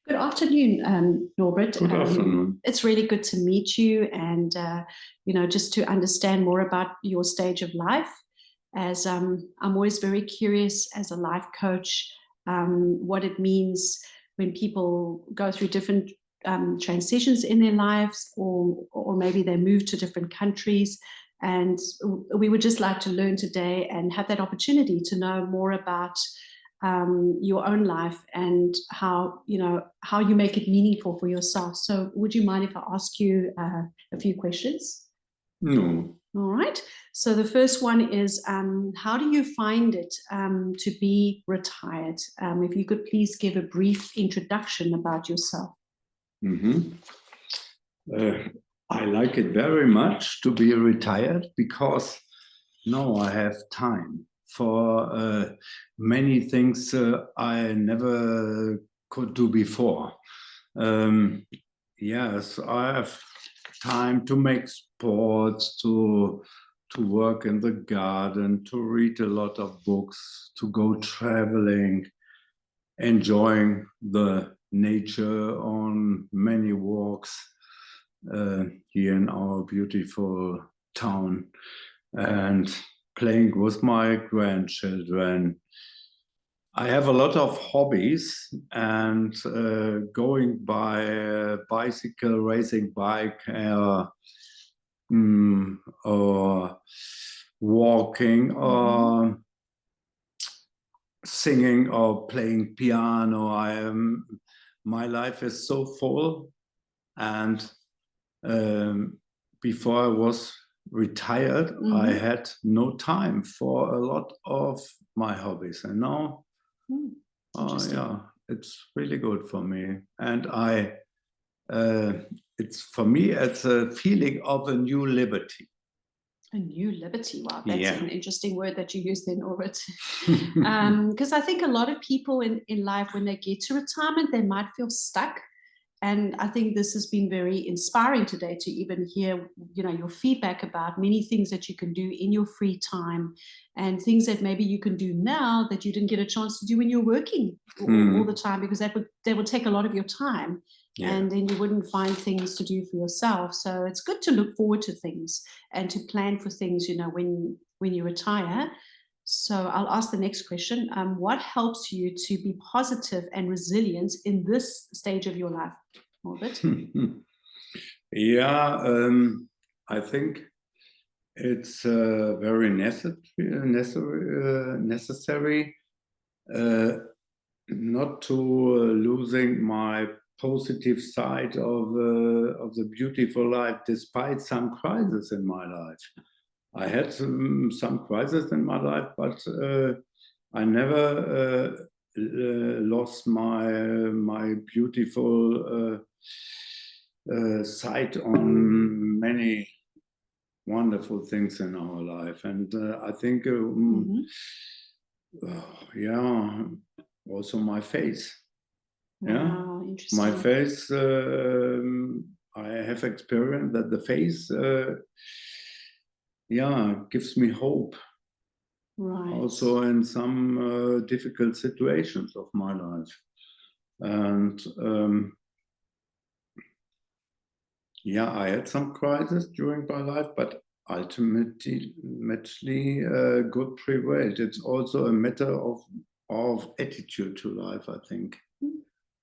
Good afternoon, Norbert. Good afternoon. It's really good to meet you and, just to understand more about your stage of life. As I'm always very curious as a life coach, what it means when people go through different transitions in their lives, or maybe they move to different countries. And we would just like to learn today and have that opportunity to know more about your own life and how you make it meaningful for yourself. So would you mind if I ask you a few questions? No. All right. So the first one is, how do you find it to be retired? If you could please give a brief introduction about yourself. I like it very much to be retired because now I have time for many things I never could do before. Yes, I have time to make sports, to work in the garden, to read a lot of books, to go traveling, enjoying the nature on many walks here in our beautiful town, and playing with my grandchildren. I have a lot of hobbies, and going by a bicycle, racing bike, or walking, or singing, or playing piano. My life is so full, and before I was retired, I had no time for a lot of my hobbies, and now yeah, it's really good for me. And it's for me, it's a feeling of a new liberty. A new liberty. Wow, that's an interesting word that you use then, Norbert. Because I think a lot of people in life, when they get to retirement, they might feel stuck. And I think this has been very inspiring today to even hear, your feedback about many things that you can do in your free time, and things that maybe you can do now that you didn't get a chance to do when you're working all the time, because that would take a lot of your time. Yeah. And then you wouldn't find things to do for yourself. So it's good to look forward to things and to plan for things, when you retire. So I'll ask the next question. What helps you to be positive and resilient in this stage of your life, Norbert? Yeah, I think it's very necessary not to losing my positive side of the beautiful life, despite some crises in my life. I had some crises in my life, but I never lost my beautiful sight on many wonderful things in our life. And I think, yeah, also my face. Wow, yeah, interesting. my face. I have experienced that the face. Gives me hope. Right. Also in some difficult situations of my life. And I had some crises during my life, but ultimately good prevailed. It's also a matter of attitude to life, I think.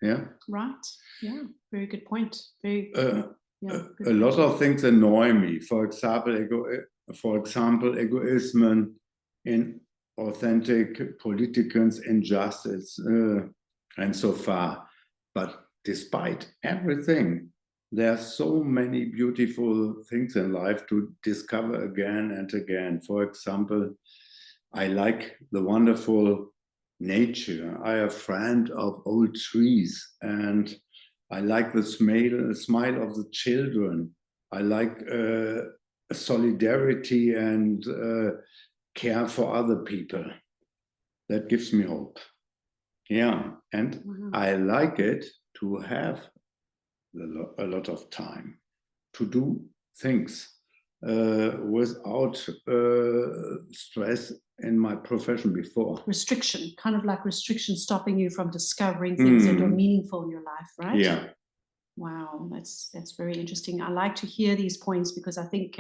Yeah. Right. Yeah. Very good point. Very. A lot of things annoy me. For example, egoism, in authentic political injustice, and so far. But despite everything, there are so many beautiful things in life to discover again and again. For example, I like the wonderful nature. I am a friend of old trees, and I like the smile of the children. I like solidarity and care for other people. That gives me hope. Yeah, and I like it to have a lot of time to do things without stress in my profession before. Restriction, kind of like restriction stopping you from discovering things that are meaningful in your life, right? Yeah. Wow, that's very interesting. I like to hear these points because I think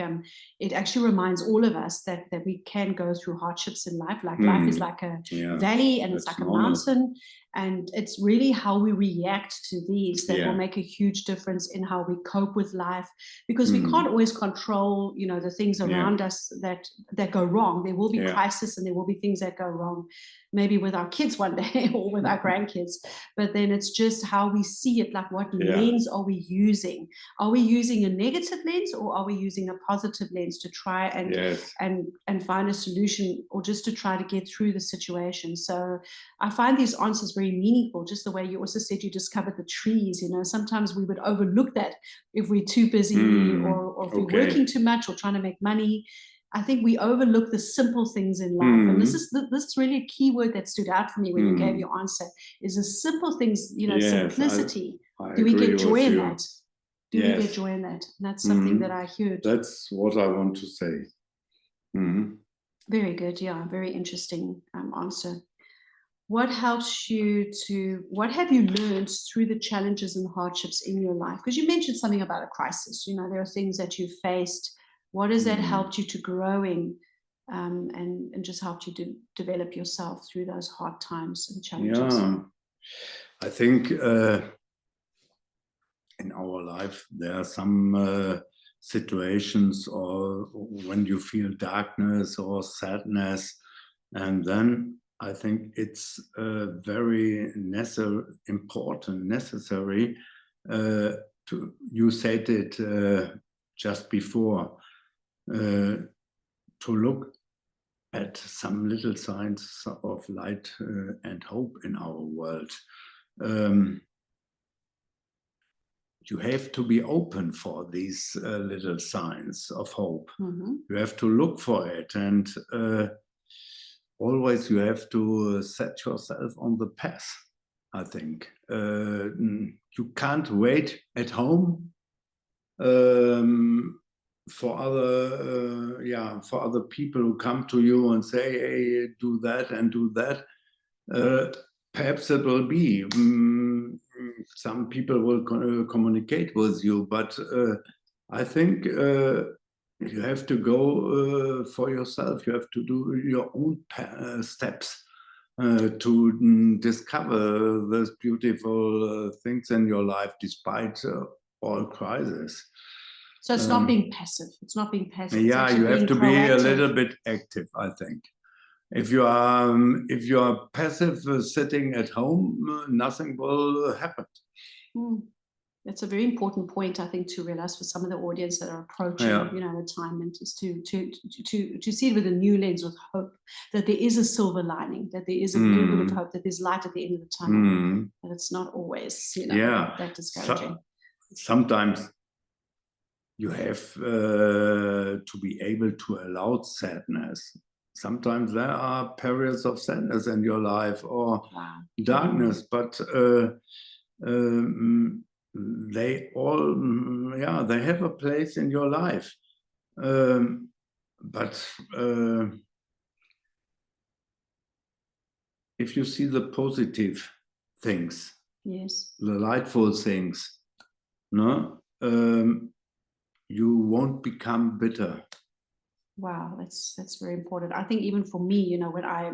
it actually reminds all of us that we can go through hardships in life. Like life is like a valley and it's like a mountain, and it's really how we react to these that will make a huge difference in how we cope with life. Because we can't always control, you know, the things around us that go wrong. There will be crisis and there will be things that go wrong, maybe with our kids one day or with our grandkids. But then it's just how we see it, like what lens are we using? Are we using a negative lens or are we using a positive lens to try and find a solution, or just to try to get through the situation? So I find these answers very meaningful, just the way you also said you discovered the trees. You know, sometimes we would overlook that if we're too busy or if we're working too much or trying to make money. I think we overlook the simple things in life. And this is really a key word that stood out for me when you gave your answer, is the simple things, you know, simplicity. Do we get joy in that? Do we get joy in that? And that's something that I heard. That's what I want to say. Very good. Yeah, very interesting answer. What helps you to, what have you learned through the challenges and hardships in your life? Because you mentioned something about a crisis. You know, there are things that you've faced. What has that helped you to growing and just helped you to develop yourself through those hard times and challenges? Yeah, I think in our life there are some situations or when you feel darkness or sadness, and then I think it's very necessary to, you said it just before, to look at some little signs of light and hope in our world. You have to be open for these little signs of hope. You have to look for it, and always you have to set yourself on the path, I think. You can't wait at home for other people who come to you and say, hey, do that and do that. Perhaps it will be some people will communicate with you, but I think you have to go for yourself. You have to do your own steps to discover those beautiful things in your life despite all crises. So it's not being passive. It's not being passive. Yeah, you have to be a little bit active, I think. If you are passive, sitting at home, nothing will happen. That's a very important point, I think, to realize for some of the audience that are approaching, you know, retirement, is to see it with a new lens, with hope, that there is a silver lining, that there is a little bit of hope, that there's light at the end of the tunnel, and it's not always, you know, that discouraging. Sometimes you have to be able to allow sadness. Sometimes there are periods of sadness in your life or darkness, but they all, they have a place in your life. But if you see the positive things, the lightful things, no, you won't become bitter. Wow, that's very important. I think even for me, you know, when I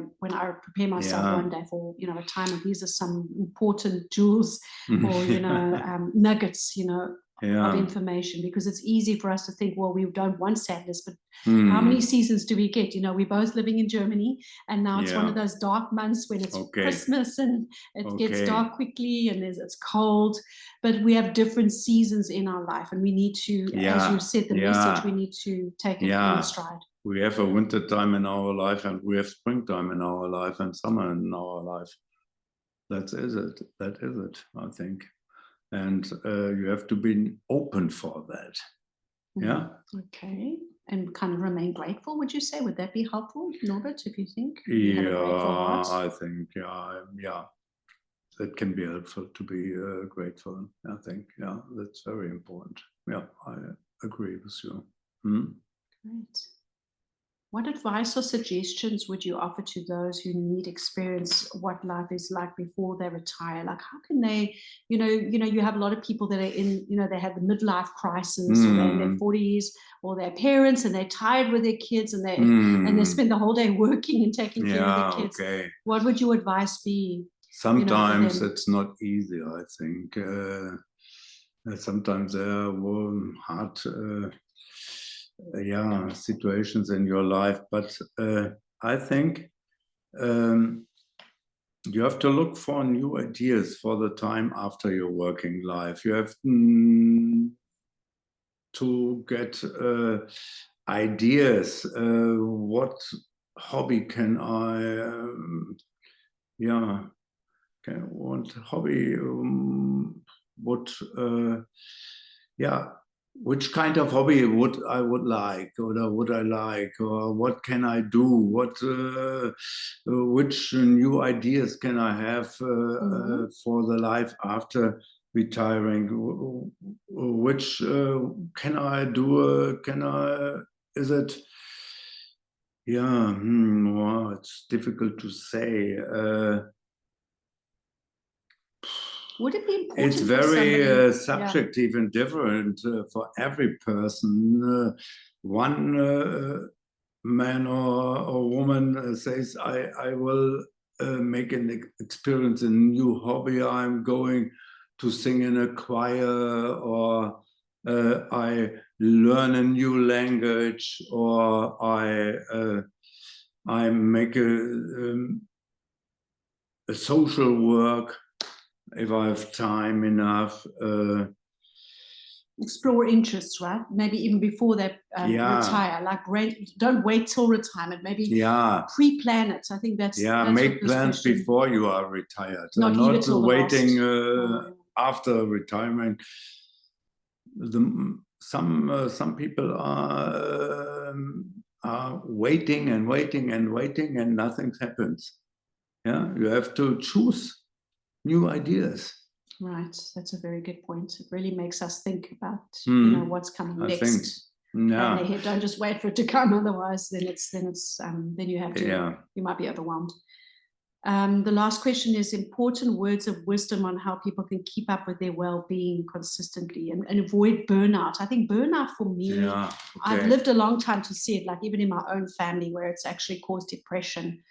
prepare myself one day for, you know, retirement, these are some important jewels or, you know, nuggets, you know, of information, because it's easy for us to think, well, we don't want sadness, but how many seasons do we get? You know, we're both living in Germany, and now it's one of those dark months when it's Christmas and it gets dark quickly and it's cold, but we have different seasons in our life, and we need to, as you said, the message, we need to take it in stride. We have a winter time in our life, and we have springtime in our life, and summer in our life. That is it, I think. And you have to be open for that. Yeah. Okay. And kind of remain grateful, would you say? Would that be helpful, Norbert, if you think? I think, that can be helpful to be grateful. I think, that's very important. Yeah, I agree with you. Great. What advice or suggestions would you offer to those who need experience what life is like before they retire? Like, how can they, you have a lot of people that are in, they have the midlife crisis, or they're in their 40s, or they're parents and they're tired with their kids, and they spend the whole day working and taking care of their kids. Okay. What would your advice be? Sometimes it's not easy, I think. Sometimes there are hard situations in your life, but I think you have to look for new ideas for the time after your working life. You have to get ideas. What hobby can I what hobby would which kind of hobby would I like, or would I like, or what can I do, what which new ideas can I have for the life after retiring, which can I do, is it well, it's difficult to say. Would it be important? It's very subjective and different for every person. One man or woman says, I will make an experience, a new hobby. I'm going to sing in a choir, or I learn a new language, or I make a social work if I have time enough. Explore interests, right? Maybe even before they retire. Like, don't wait till retirement. Maybe pre-plan it. I think that's make plans before you are retired. Not waiting after retirement. Some people are waiting and waiting and waiting, and nothing happens. You have to choose new ideas. Right, that's a very good point. It really makes us think about what's coming next. And don't just wait for it to come, otherwise then you have to you might be overwhelmed. The last question is important words of wisdom on how people can keep up with their well-being consistently and avoid burnout. I think burnout for me, I've lived a long time to see it, like even in my own family, where it's actually caused depression.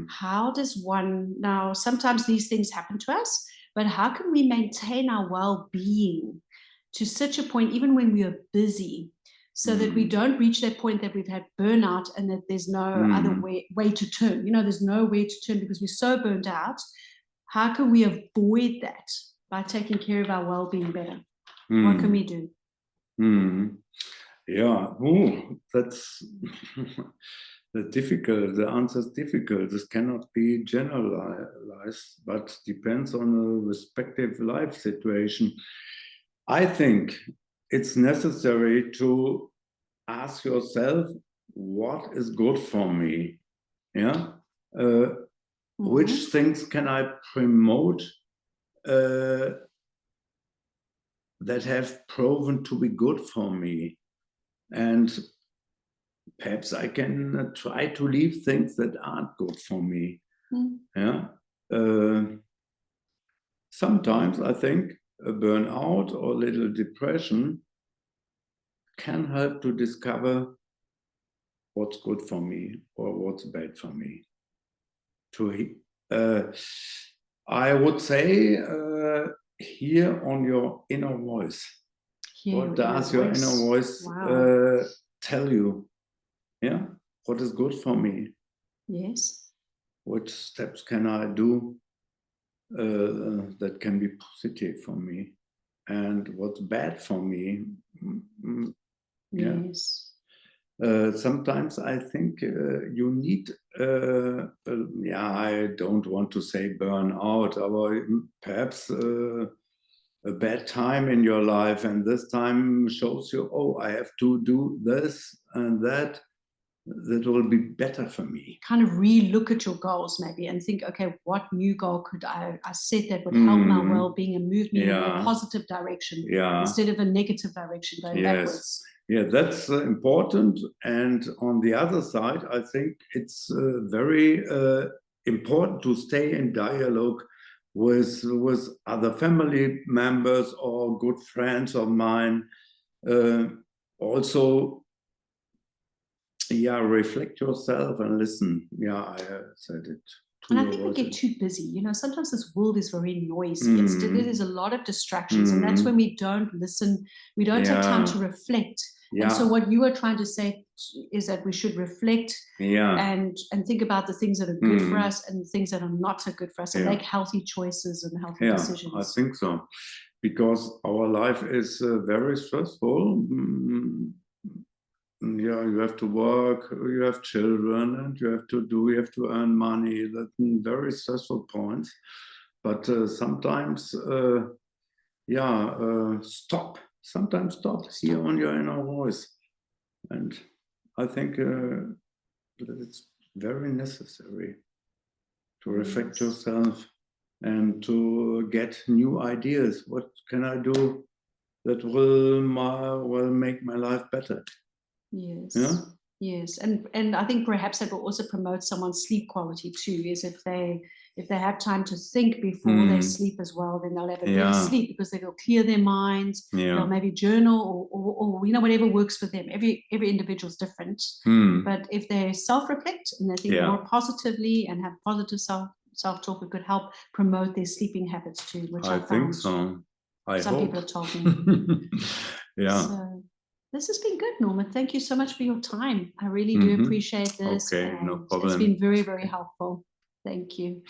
How does one, now sometimes these things happen to us, but how can we maintain our well-being to such a point, even when we are busy, so that we don't reach that point that we've had burnout and that there's no other way to turn? There's no way to turn because we're so burned out. How can we avoid that by taking care of our well-being better? What can we do? That's difficult. The answer is difficult. This cannot be generalized, but depends on the respective life situation. I think it's necessary to ask yourself, what is good for me? Which things can I promote that have proven to be good for me? And perhaps I can try to leave things that aren't good for me. Sometimes I think a burnout or a little depression can help to discover what's good for me or what's bad for me. I would say, hear on your inner voice. What does your inner voice tell you? What is good for me? Yes. What steps can I do that can be positive for me? And what's bad for me? Yes. Sometimes I think you need, I don't want to say burnout, or perhaps a bad time in your life, and this time shows you, I have to do this and that will be better for me. Kind of re-look at your goals maybe and think, okay, what new goal could I set that would help my well-being and move me in a more positive direction instead of a negative direction going backwards. Yeah, that's important. And on the other side, I think it's very important to stay in dialogue with other family members or good friends of mine. Also, yeah, reflect yourself and listen. Yeah, I said it. And I think we get too busy. You know, sometimes this world is very noisy. There's a lot of distractions, and that's when we don't listen. We don't take time to reflect. And so, what you are trying to say is that we should reflect and think about the things that are good for us and the things that are not so good for us, and make healthy choices and healthy decisions. I think so, because our life is very stressful. Yeah, you have to work, you have children, and you have to earn money. That's very stressful points. But sometimes, stop. Sometimes stop. Hear on your inner voice. And I think that it's very necessary to reflect yourself and to get new ideas. What can I do that will make my life better? Yes. Yeah. Yes, and I think perhaps that will also promote someone's sleep quality too. Is if they have time to think before they sleep as well, then they'll have a better sleep because they will clear their minds. They'll maybe journal or you know, whatever works for them. Every individual is different. But if they self-reflect and they think more positively and have positive self-talk, it could help promote their sleeping habits too, which I think so. Some people have told me. Yeah. So, this has been good, Norbert. Thank you so much for your time. I really do appreciate this. Okay, no problem. It's been very, very helpful. Thank you.